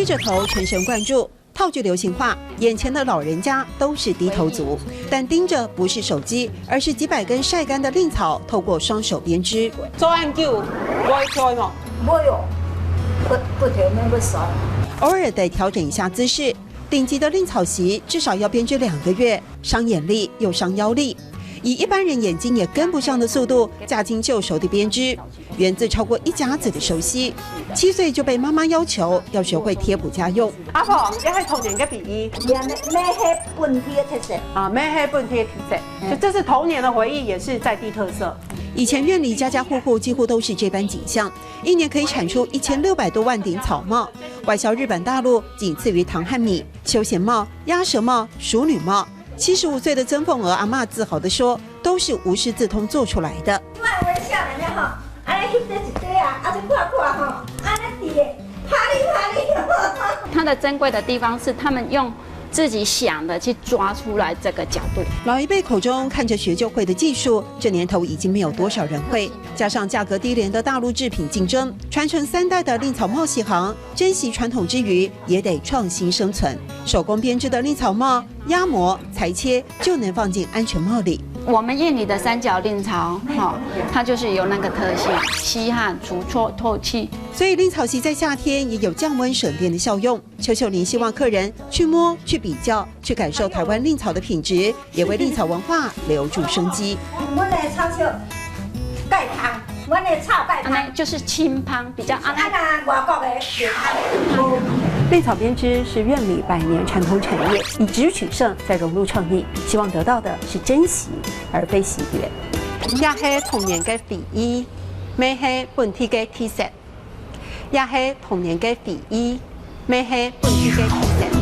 低着头全神贯注。套句流行话，眼前的老人家都是低头族，但盯着不是手机，而是几百根晒干的蔺草，透过双手编织。做研究，会做吗？没有，不条面不熟。偶尔得调整一下姿势。顶级的蔺草席至少要编织2个月，伤眼力又伤腰力。以一般人眼睛也跟不上的速度，驾轻就熟地编织，源自超过1甲子的熟悉。7岁就被妈妈要求要学会贴补家用。阿婆，你係童年嘅筆意。咩係本地嘅特色？啊，咩係本地嘅特色？就这是童年的回忆，也是在地特色。以前院里家家户户几乎都是这般景象，一年可以产出1600多万顶草帽，外销日本大陆，仅次于唐汉米、休闲帽、鸭舌帽、淑女帽。75岁的曾凤娥阿嬷自豪地说，都是无师自通做出来的。我少年咧吼，安尼翕一堆啊，啊就看看吼，安尼伫咧啪哩啪哩。它的珍贵的地方是他们用自己想的去抓出来这个角度。老一辈口中看着学就会的技术，这年头已经没有多少人会。加上价格低廉的大陆制品竞争，传承3代的蔺草帽系行，珍惜传统之余，也得创新生存。手工编织的蔺草帽，压模裁切就能放进安全帽里。我们印尼的三角蔺草，它就是有那个特性，吸汗、除臭、透气。所以蔺草席在夏天也有降温省电的效用。邱秀玲希望客人去摸、去比较、去感受台湾蔺草的品质，也为蔺草文化留住生机。阮的草烧盖香，阮的草盖香，就是清香，比较安。外国的其他的。蔺草编织是院里100年传统产业，以质取胜，再融入创意，希望得到的是珍惜，而非喜悦。也是童年嘅回忆，咩係本地嘅特色。也是童年嘅回憶，咩係本地嘅特色。